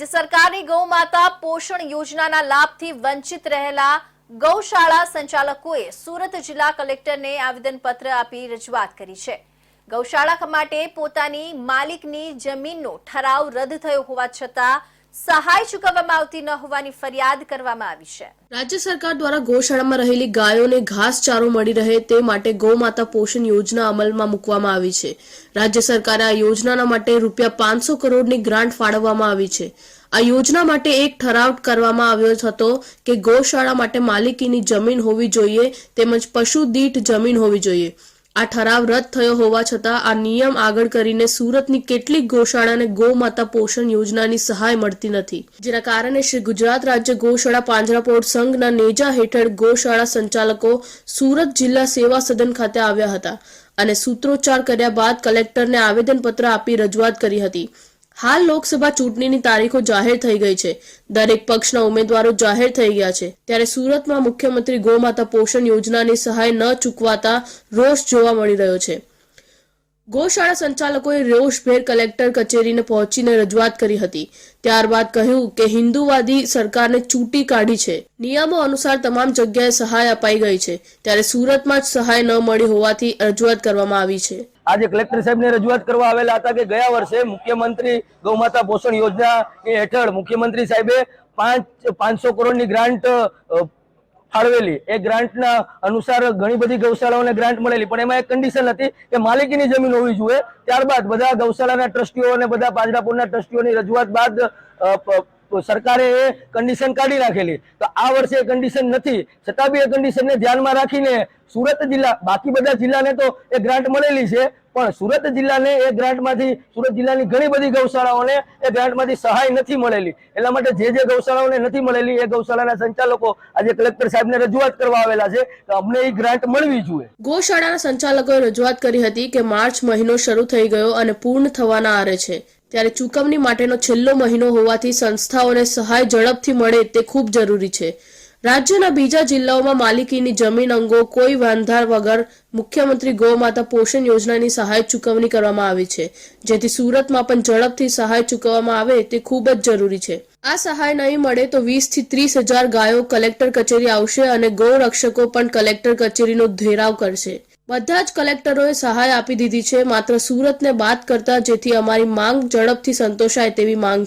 રાજ્ય સરકારની ગૌ માતા પોષણ યોજનાના લાભથી વંચિત રહેલા ગૌશાળા સંચાલકોએ સુરત જિલ્લા કલેક્ટરને આવેદનપત્ર આપી રજૂઆત કરી છે। ગૌશાળા માટે પોતાની માલિકની જમીનનો ઠરાવ રદ થયો હોવા છતાં સહાય ચૂકવવામાં આવતી ન હોવાની ફરિયાદ કરવામાં આવી છે। રાજ્ય સરકાર દ્વારા ગૌશાળામાં રહેલી ગાયોને ઘાસચારો મળી રહે તે માટે ગૌ માતા પોષણ યોજના અમલમાં મૂકવામાં આવી છે। રાજ્ય સરકારે આ યોજના માટે ₹500 કરોડની ગ્રાન્ટ ફાળવવામાં આવી છે। આ યોજના માટે એક ઠરાવ કરવામાં આવ્યો હતો કે ગૌશાળા માટે માલિકીની જમીન હોવી જોઈએ તેમજ પશુ દીઠ જમીન હોવી જોઈએ। આ ઠરાવ રદ થયો હોવા છતાં આ નિયમ આગળ કરીને સુરતની કેટલીક ગૌશાળાને ગૌ માતા પોષણ યોજનાની સહાય મળતી નથી, જેના કારણે શ્રી ગુજરાત રાજ્ય ગૌશાળા પાંજરાપોળ સંઘના નેજા હેઠળ ગૌશાળા સંચાલકો સુરત જિલ્લા સેવા સદન ખાતે આવ્યા હતા અને સૂત્રોચ્ચાર કર્યા બાદ કલેક્ટરને આવેદનપત્ર આપી રજૂઆત કરી હતી। હાલ લોકસભા ચૂંટણીની તારીખો જાહેર થઈ ગઈ છે, દરેક પક્ષના ઉમેદવારો જાહેર થઈ ગયા છે, ત્યારે સુરતમાં મુખ્યમંત્રી ગૌ માતા પોષણ યોજનાની સહાય ન ચૂકવાતા રોષ જોવા મળી રહ્યો છે। ગૌશાળા સંચાલકોએ રોષભેર કલેક્ટર કચેરીને પહોંચીને રજૂઆત કરી હતી। ત્યારબાદ કહ્યું કે હિન્દુવાદી સરકારને ચૂંટી કાઢી છે, નિયમો અનુસાર તમામ જગ્યાએ સહાય અપાઈ ગઈ છે, ત્યારે સુરતમાં જ સહાય ન મળી હોવાથી રજૂઆત કરવામાં આવી છે। આજે કલેક્ટર સાહેબને રજૂઆત કરવા આવેલા હતા કે ગયા વર્ષે મુખ્યમંત્રી ગૌમાતા પોષણ યોજના હેઠળ મુખ્યમંત્રી સાહેબે 500 કરોડની ગ્રાન્ટ ફાળવેલી। એ ગ્રાન્ટના અનુસાર ઘણી બધી ગૌશાળાઓને ગ્રાન્ટ મળેલી, પણ એમાં એક કન્ડિશન હતી કે માલિકીની જમીન હોવી જોઈએ। ત્યારબાદ બધા ગૌશાળાના ટ્રસ્ટીઓ અને બધા પાંજરાપોળના ટ્રસ્ટીઓની રજૂઆત બાદ સરકારે એ કન્ડિશન કાઢી નાખેલી। તો આ વર્ષે એ કન્ડિશન નથી, છતાં બી એ કન્ડિશનને ધ્યાનમાં રાખીને સુરત જિલ્લા, બાકી બધા જિલ્લાને તો એ ગ્રાન્ટ મળેલી છે, પણ સુરત જિલ્લાને એ ગ્રાન્ટમાંથી, સુરત જિલ્લાની ઘણી બધી ગૌશાળાઓને એ ગ્રાન્ટમાંથી સહાય નથી મળેલી। એટલા માટે જે ગૌશાળાઓને નથી મળેલી એ ગૌશાળાના સંચાલકો આજે કલેક્ટર સાહેબને રજૂઆત કરવા આવેલા છે કે અમને એ ગ્રાન્ટ મળવી જોઈએ। ગૌશાળાના સંચાલકોએ રજૂઆત કરી હતી કે માર્ચ મહિનો શરૂ થઈ ગયો અને પૂર્ણ થવાના આરે છે, ત્યારે ચૂકવણી માટેનો છેલ્લો મહિનો હોવાથી સંસ્થાઓને સહાય ઝડપથી મળે તે ખૂબ જરૂરી છે। રાજ્યના બીજા જિલ્લાઓમાં માલિકીની જમીન અંગો કોઈ વાંધા વગર મુખ્યમંત્રી ગૌ માતા પોષણ યોજનાની સહાય ચૂકવણી કરવામાં આવી છે, જેથી સુરતમાં પણ ઝડપથી સહાય ચૂકવવામાં આવે તે ખૂબ જ જરૂરી છે। આ સહાય નહીં મળે તો 20 થી 30 હજાર ગાયો કલેક્ટર કચેરી આવશે અને ગૌ રક્ષકો પણ કલેક્ટર કચેરીનો ઘેરાવ કરશે। બધા જ કલેક્ટરોએ સહાય આપી દીધી છે, માત્ર સુરતને બાદ કરતા, જેથી અમારી માંગ ઝડપથી સંતોષાય તેવી માંગ